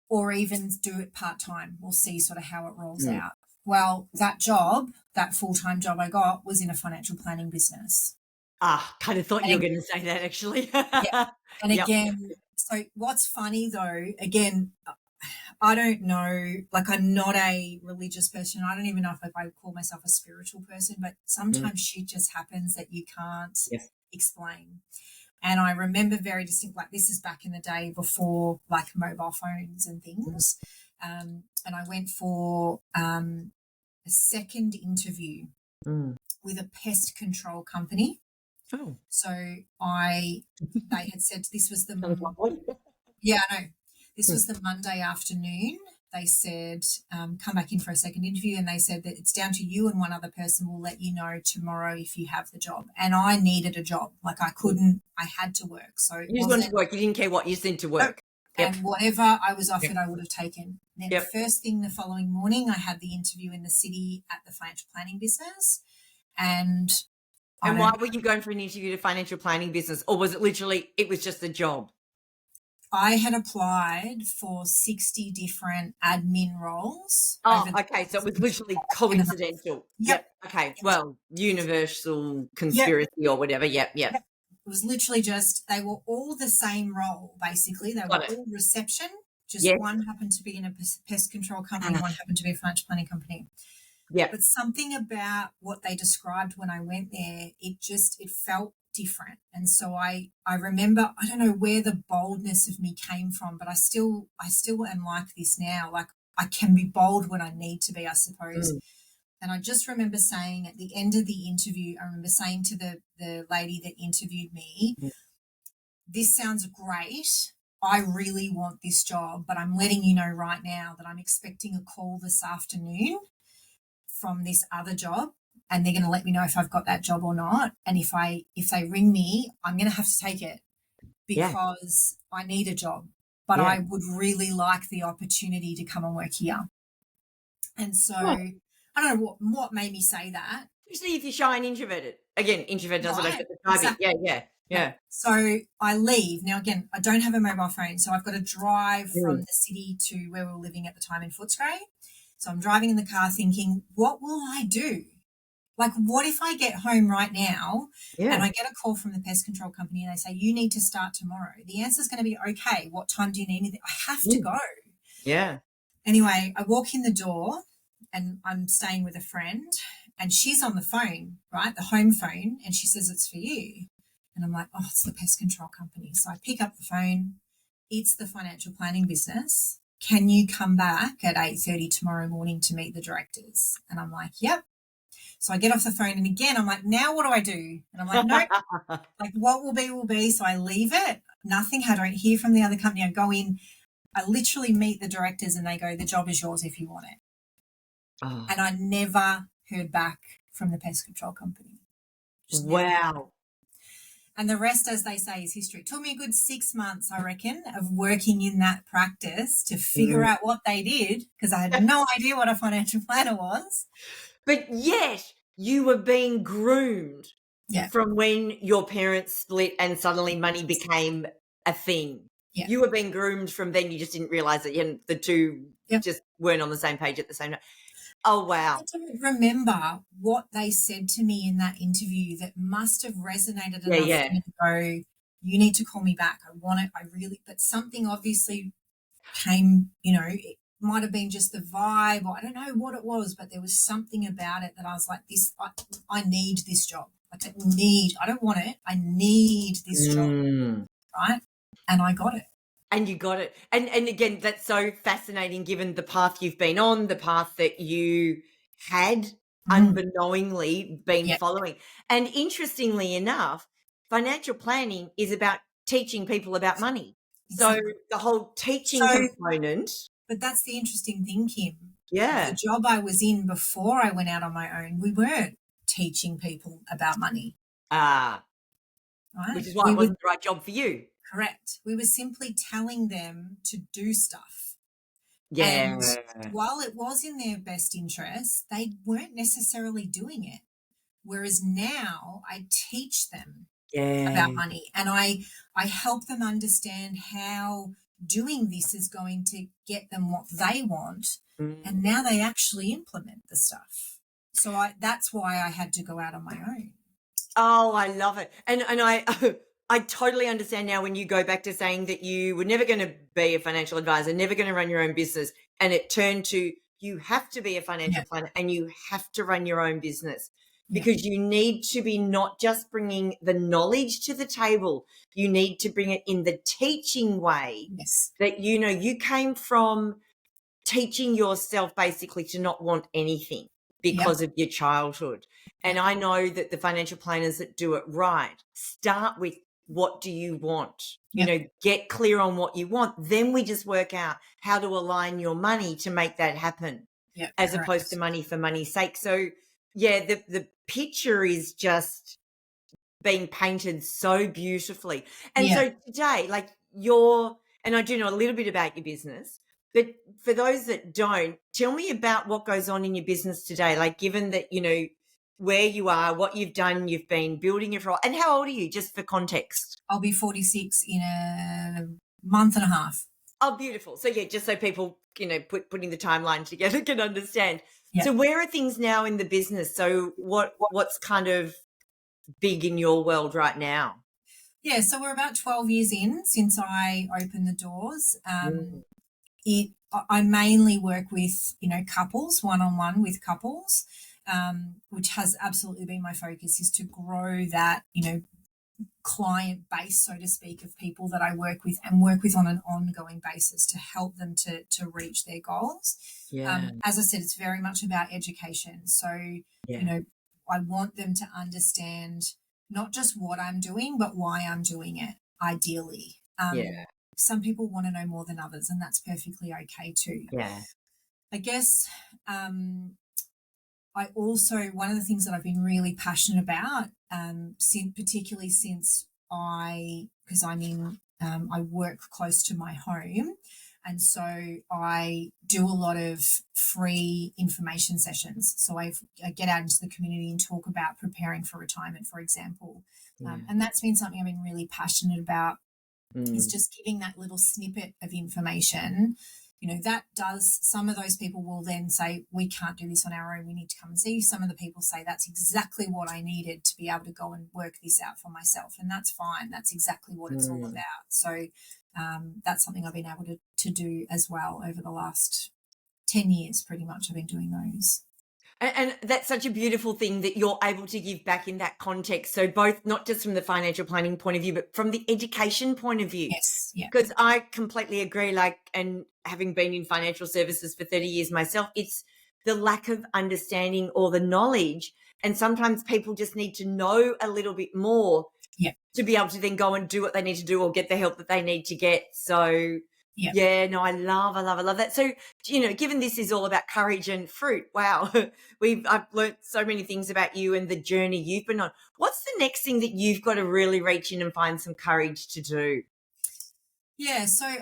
or even do it part-time. We'll see sort of how it rolls out. Well, that full-time job I got was in a financial planning business. Kind of thought you were going to say that, actually. And again, So what's funny though, again, I don't know, like I'm not a religious person. I don't even know if I call myself a spiritual person, but Mm. sometimes shit just happens that you can't Yes. explain. And I remember very distinct, like this is back in the day before like mobile phones and Mm. things. And I went for a second interview Mm. with a pest control company. Oh, So they had said this was sounds the, lovely. yeah, I know. This Mm. was the Monday afternoon. They said, come back in for a second interview. And they said that it's down to you and one other person. Will let you know tomorrow if you have the job. And I needed a job. Like I couldn't, I had to work. So it You just wanted to wasn't, work. You didn't care what you sent to no. work. Yep. And whatever I was Yep. offered, I would have taken. Then Yep. first thing the following morning, I had the interview in the city at the financial planning business. And And why were you going for an interview to financial planning business? Or was it literally, it was just a job? I had applied for 60 different admin roles. Oh, Over the okay. So it was course literally of 2.5 coincidental. Yep. Yep. Okay. Yes. Well, universal Yep. conspiracy or whatever. Yep. Yep. Yep. It was literally just, they were all the same role, basically. They were Got it. all reception. Just Yes. one happened to be in a pest control company, Ah, one happened to be a financial planning company. Yep. But something about what they described when I went there, it felt different. And so I remember, I don't know where the boldness of me came from, but I still am like this now. Like I can be bold when I need to be, I suppose. Mm. And I just remember saying at the end of the interview, I remember saying to the lady that interviewed me, Mm. this sounds great. I really want this job, but I'm letting you know right now that I'm expecting a call this afternoon from this other job, and they're going to let me know if I've got that job or not. And if they ring me, I'm going to have to take it Yeah. because I need a job, but Yeah. I would really like the opportunity to come and work here. And so Right. I don't know what made me say that. Especially if you're shy and introverted. Again, introvert doesn't make Right. it the type. Exactly. Yeah. Yeah. Yeah. Yeah. So I leave. Now, again, I don't have a mobile phone, so I've got to drive from Mm. the city to where we were living at the time in Footscray. So I'm driving in the car thinking, what will I do? Like, what if I get home right now and Yeah. I get a call from the pest control company and they say, you need to start tomorrow? The answer is going to be, okay, what time do you need me? I have to Mm. go. Yeah. Anyway, I walk in the door and I'm staying with a friend and she's on the phone, right? The home phone. And she says, it's for you. And I'm like, oh, it's the pest control company. So I pick up the phone. It's the financial planning business. Can you come back at 8:30 tomorrow morning to meet the directors? And I'm like, yep. So I get off the phone and again, I'm like, now what do I do? And I'm like, nope, like what will be, will be. So I leave it. Nothing. I don't hear from the other company. I go in, I literally meet the directors and they go, the job is yours if you want it. Oh, And I never heard back from the pest control company. Just never. wow. And the rest, as they say, is history. It took me a good 6 months, I reckon, of working in that practice to figure Mm. out what they did because I had no idea what a financial planner was. But yet you were being groomed Yeah. from when your parents split and suddenly money became a thing. Yeah. You were being groomed from then. You just didn't realize that the two Yep. just weren't on the same page at the same time. Oh, wow. I don't remember what they said to me in that interview that must have resonated enough for me to go, you need to call me back. I want it. I really, but something obviously came, it might have been just the vibe or I don't know what it was, but there was something about it that I was like, I need this job. Like I don't want it. I need this job. Right. And I got it. And you got it. And again, that's so fascinating given the path you've been on, the path that you had unbeknowingly been following. And interestingly enough, financial planning is about teaching people about money. Exactly. So the whole teaching component. But that's the interesting thing, Kim. Yeah. The job I was in before I went out on my own, we weren't teaching people about money. Right. Which is why it wasn't the right job for you. Correct. We were simply telling them to do stuff. Yeah. And while it was in their best interest, they weren't necessarily doing it. Whereas now I teach them about money and I help them understand how doing this is going to get them what they want. And now they actually implement the stuff. So that's why I had to go out on my own. Oh, I love it. And I totally understand now when you go back to saying that you were never going to be a financial advisor, never going to run your own business, and it turned to you have to be a financial Yeah, planner and you have to run your own business yeah, because you need to be not just bringing the knowledge to the table, you need to bring it in the teaching way yes, that, you know, you came from teaching yourself basically to not want anything yep, because of your childhood. And yep, I know that the financial planners that do it right start with what do you want? You yep, know, get clear on what you want. Then we just work out how to align your money to make that happen yep, as opposed to correct. money for money's sake. So, yeah, the picture is just being painted so beautifully. And Yeah, so today, like you're, and I do know a little bit about your business, but for those that don't, tell me about what goes on in your business today. Like, given that, you know, where you are, what you've done, you've been building it for, and how old are you, just for context? I'll be 46 in a month and a half. Oh, beautiful. So, yeah, just so people, you know, putting the timeline together can understand. Yeah. So, where are things now in the business? So, what's kind of big in your world right now? Yeah, so we're about 12 years in since I opened the doors. Mm, I mainly work with, couples, one-on-one with couples, which has absolutely been my focus, is to grow that, client base, so to speak, of people that I work with and work with on an ongoing basis to help them to reach their goals. yeah, As I said, it's very much about education. So, yeah, I want them to understand not just what I'm doing, but why I'm doing it, ideally. yeah, Some people want to know more than others, and that's perfectly okay too. yeah. I guess I also, one of the things that I've been really passionate about, particularly since because I work close to my home. And so I do a lot of free information sessions. So I get out into the community and talk about preparing for retirement, for example. Yeah. And that's been something I've been really passionate about, is Mm, just giving that little snippet of information. That does, some of those people will then say, we can't do this on our own, we need to come and see you. Some of the people say, that's exactly what I needed to be able to go and work this out for myself. And that's fine. That's exactly what it's all mm. about. So that's something I've been able to do as well over the last 10 years, pretty much. I've been doing those. And that's such a beautiful thing that you're able to give back in that context. So both, not just from the financial planning point of view, but from the education point of view. Yes. Yeah. Because I completely agree, like, and having been in financial services for 30 years myself, it's the lack of understanding or the knowledge. And sometimes people just need to know a little bit more Yeah. to be able to then go and do what they need to do or get the help that they need to get. So, Yeah. yeah, no, I love that. So, you know, given this is all about courage and fruit, wow, I've learnt so many things about you and the journey you've been on. What's the next thing that you've got to really reach in and find some courage to do? Yeah. So,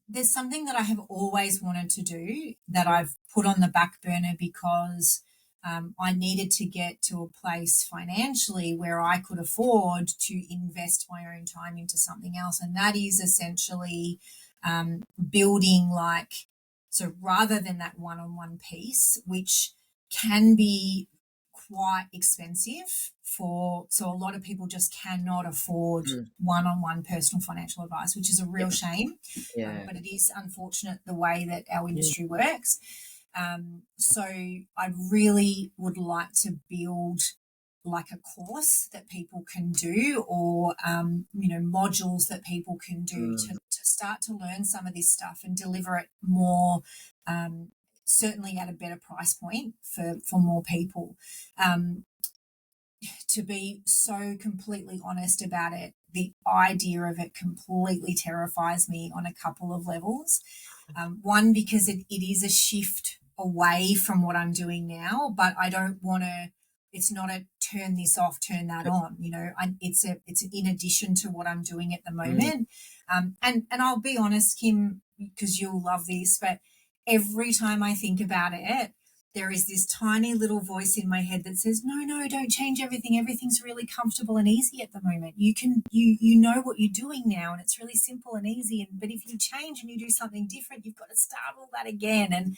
there's something that I have always wanted to do that I've put on the back burner because I needed to get to a place financially where I could afford to invest my own time into something else. And that is essentially building, so rather than that one on one piece, which can be quite expensive so a lot of people just cannot afford Mm, one-on-one personal financial advice, which is a yeah, real shame. yeah. But it is unfortunate the way that our Mm, industry works. So I really would like to build like a course that people can do, or modules that people can do mm, to start to learn some of this stuff and deliver it more, um, certainly at a better price point for more people. um, to be so completely honest about it, the idea of it completely terrifies me on a couple of levels. One, because it is a shift away from what I'm doing now, but I don't want to. It's not a turn this off, turn that on. It's in addition to what I'm doing at the mm, moment. And I'll be honest, Kim, because you'll love this, but every time I think about it, there is this tiny little voice in my head that says, no, don't change everything. Everything's really comfortable and easy at the moment. You know what you're doing now, and it's really simple and easy. But if you change and you do something different, you've got to start all that again. And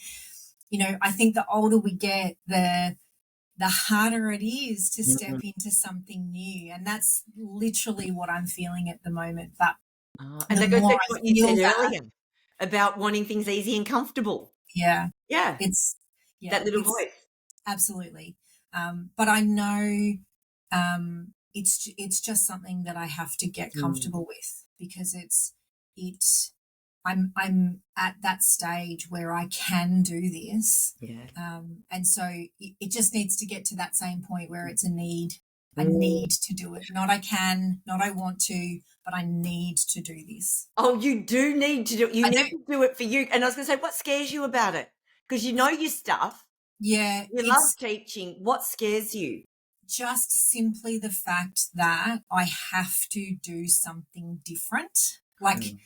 I think the older we get, the harder it is to step Mm. into something new. And that's literally what I'm feeling at the moment. But And the that goes more back to I what you feel said that, earlier about wanting things easy and comfortable. yeah, Yeah, it's, that little it's voice. absolutely. But I know it's just something that I have to get Mm. comfortable with, because it I'm at that stage where I can do this, Yeah. and so it just needs to get to that same point where it's a need. I Mm. need to do it. Not I can, not I want to, but I need to do this. Oh, you do need to do it. You I need do. to do it for you. And I was going to say, what scares you about it? Because you know your stuff. Yeah, You love it's teaching. What scares you? just simply the fact that I have to do something different. Like Mm.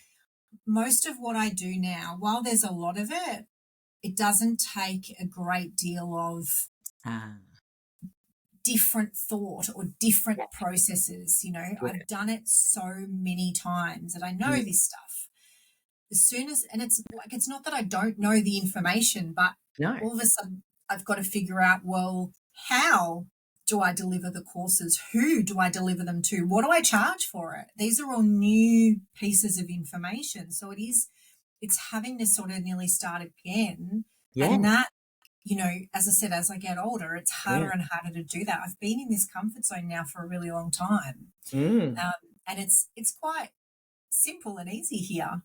most of what I do now, while there's a lot of it, it doesn't take a great deal of Ah, different thought or different yeah, processes. yeah. I've done it so many times that I know Mm. this stuff. As soon as, and it's like, it's not that I don't know the information, but No. all of a sudden I've got to figure out, well, how do I deliver the courses? Who do I deliver them to? What do I charge for it? These are all new pieces of information. So it's having to sort of nearly start again. Yeah, And that, as I said, as I get older, it's yeah. harder and harder to do that. I've been in this comfort zone now for a really long time. Mm. And it's quite simple and easy here.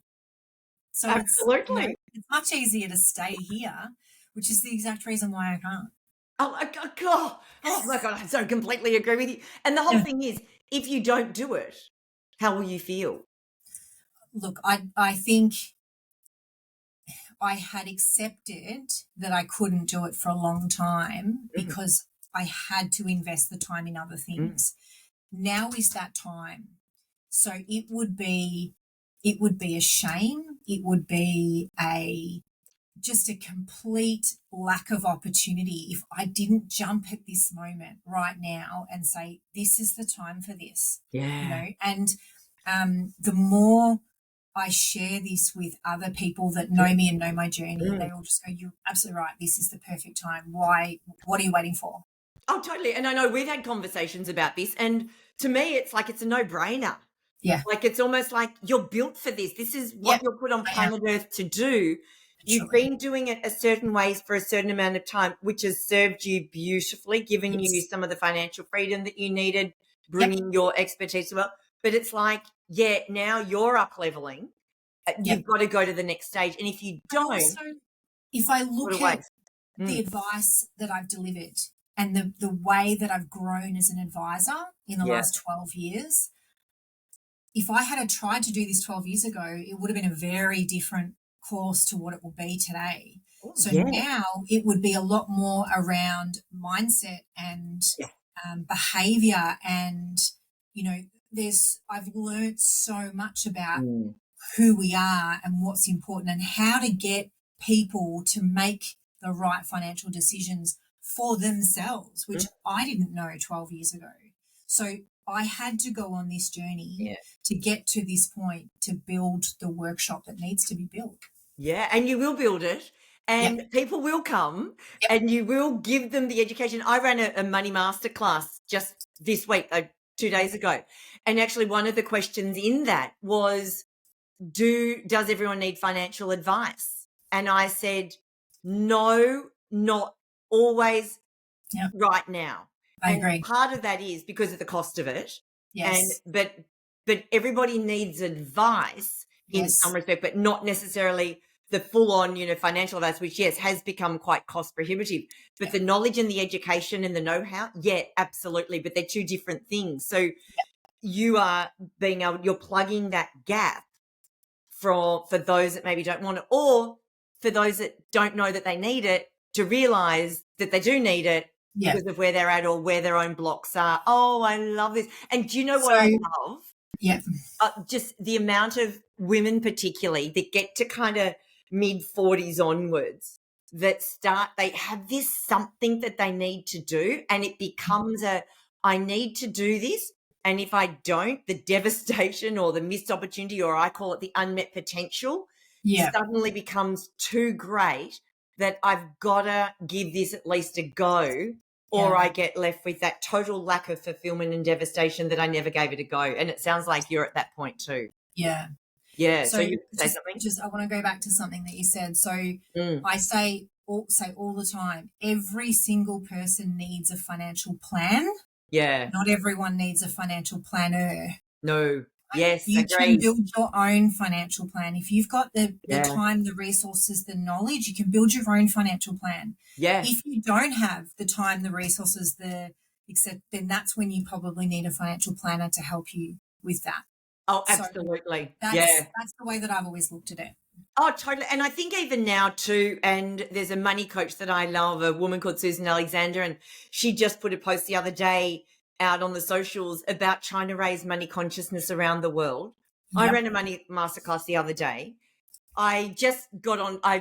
So Absolutely. it's much easier to stay here, which is the exact reason why I can't. Oh my God. Oh my God. I so completely agree with you. And the whole Yeah. thing is, if you don't do it, how will you feel? Look, I think I had accepted that I couldn't do it for a long time Mm. because I had to invest the time in other Mm. things. Now is that time. So it would be a shame. It would be just a complete lack of opportunity if I didn't jump at this moment right now and say, this is the time for this, Yeah. and the more I share this with other people that know me and know my journey, Mm. they all just go, you're absolutely right. This is the perfect time. Why? What are you waiting for? Oh, totally. And I know we've had conversations about this. And to me, it's like it's a no-brainer. Yeah. Like it's almost like you're built for this. This is what Yep. you're put on I am. planet Earth to do. You've Literally. been doing it a certain ways for a certain amount of time, which has served you beautifully, given you Yes. some of the financial freedom that you needed, Yep. bringing your expertise as well. But it's like, yeah, now you're up leveling. Yep. You've got to go to the next stage. And if you But don't, also, if I what a look at waste. the Mm. advice that I've delivered and the way that I've grown as an advisor in the Yeah. last 12 years, if I had tried to do this 12 years ago, it would have been a very different course to what it will be today. Oh, So yeah. now it would be a lot more around mindset and Yeah. behavior. And, I've learned so much about Mm. who we are and what's important and how to get people to make the right financial decisions for themselves, which Mm. I didn't know 12 years ago. So I had to go on this journey Yeah. to get to this point to build the workshop that needs to be built. Yeah, and you will build it, Yep. and people will come, Yep. and you will give them the education. I ran a money masterclass just this week, 2 days ago, and actually one of the questions in that was, does everyone need financial advice? And I said, no, not always Yep. right now. I And agree. part of that is because of the cost of it. And Yes. but everybody needs advice in some Yes. respect, but not necessarily the full on, financial advice, which yes, has become quite cost prohibitive. But Yep. the knowledge and the education and the know-how, yeah, absolutely. But they're two different things. So you are you're plugging that gap for those that maybe don't want it, or for those that don't know that they need it to realize that they do need it Yep. because of where they're at or where their own blocks are. Oh, I love this. And do you know what So, I love? yep. Just the amount of women particularly that get to kind of mid-40s onwards that they have this something that they need to do, and it becomes I need to do this. And if I don't, the devastation or the missed opportunity, or I call it the unmet potential, Yep. suddenly becomes too great that I've got to give this at least a go, or I get left with that total lack of fulfillment and devastation that I never gave it a go. And it sounds like you're at that point too. Yeah. Yeah. So So you say something? just I want to go back to something that you said. So Mm. I say all the time, every single person needs a financial plan. Yeah. Not everyone needs a financial planner. No. Yes, You can agreed. build your own financial plan. If you've got the time, the resources, the knowledge, you can build your own financial plan. Yeah. If you don't have the time, the resources, then that's when you probably need a financial planner to help you with that. Oh, absolutely. So that's the way that I've always looked at it. Oh, totally. And I think even now too, and there's a money coach that I love, a woman called Susan Alexander, and she just put a post the other day out on the socials about trying to raise money consciousness around the world. Yep. I ran a money masterclass the other day. I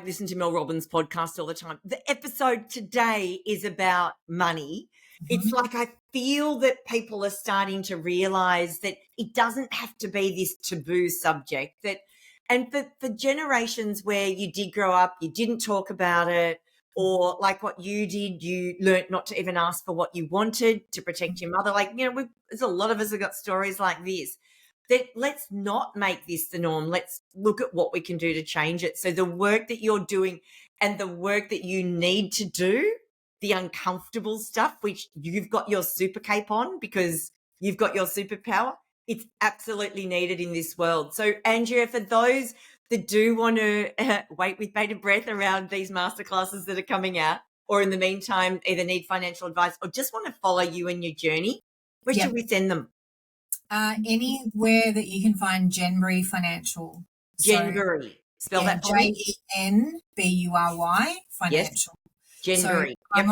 listen to Mel Robbins' podcast all the time. The episode today is about money. Mm-hmm. It's like I feel that people are starting to realize that it doesn't have to be this taboo subject, and for generations where you did grow up, you didn't talk about it, or like what you did, you learnt not to even ask for what you wanted to protect your mother. Like, there's a lot of us have got stories like this. That let's not make this the norm. Let's look at what we can do to change it. So the work that you're doing and the work that you need to do, the uncomfortable stuff, which you've got your super cape on because you've got your superpower, it's absolutely needed in this world. So, Andrea, for those that do want to wait with bated breath around these masterclasses that are coming out, or in the meantime, either need financial advice or just want to follow you in your journey, where should we send them? Anywhere that you can find Jenbury Financial. Jenbury. Spell that for me. Jenbury Financial. Yes. Jenbury. So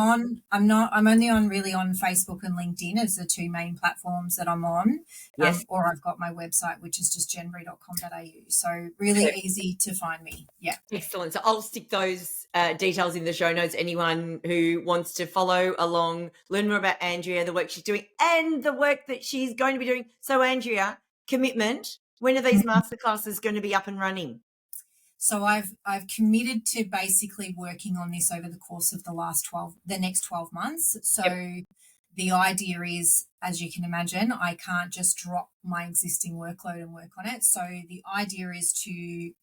I'm only on Facebook and LinkedIn as the two main platforms that I'm on. Yes. Or I've got my website, which is just jenbury.com.au. So really easy to find me. Yeah. Excellent. So I'll stick those details in the show notes. Anyone who wants to follow along, learn more about Andrea, the work she's doing and the work that she's going to be doing. So Andrea, commitment, when are these masterclasses going to be up and running? So I've committed to basically working on this over the course of the next 12 months. So the idea is, as you can imagine, I can't just drop my existing workload and work on it. So the idea is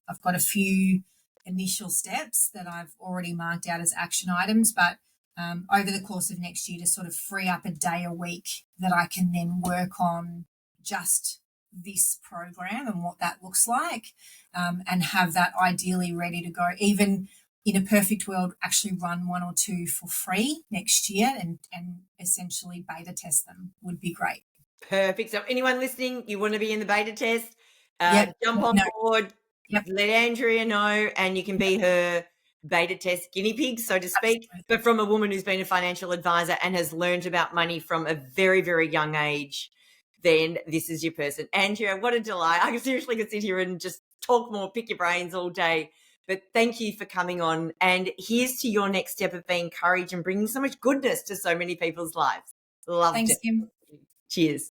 I've got a few initial steps that I've already marked out as action items, but over the course of next year to sort of free up a day a week that I can then work on just this program and what that looks like, and have that ideally ready to go. Even in a perfect world, actually run one or two for free next year and essentially beta test them would be great. Perfect. So anyone listening, you want to be in the beta test, jump on board, let Andrea know, and you can be her beta test guinea pig, so to speak. Absolutely. But from a woman who's been a financial advisor and has learned about money from a very, very young age, then this is your person. Andrea, what a delight. I seriously could sit here and just talk more, pick your brains all day. But thank you for coming on. And here's to your next step of being courage and bringing so much goodness to so many people's lives. Loved it. Thanks, Kim. Cheers.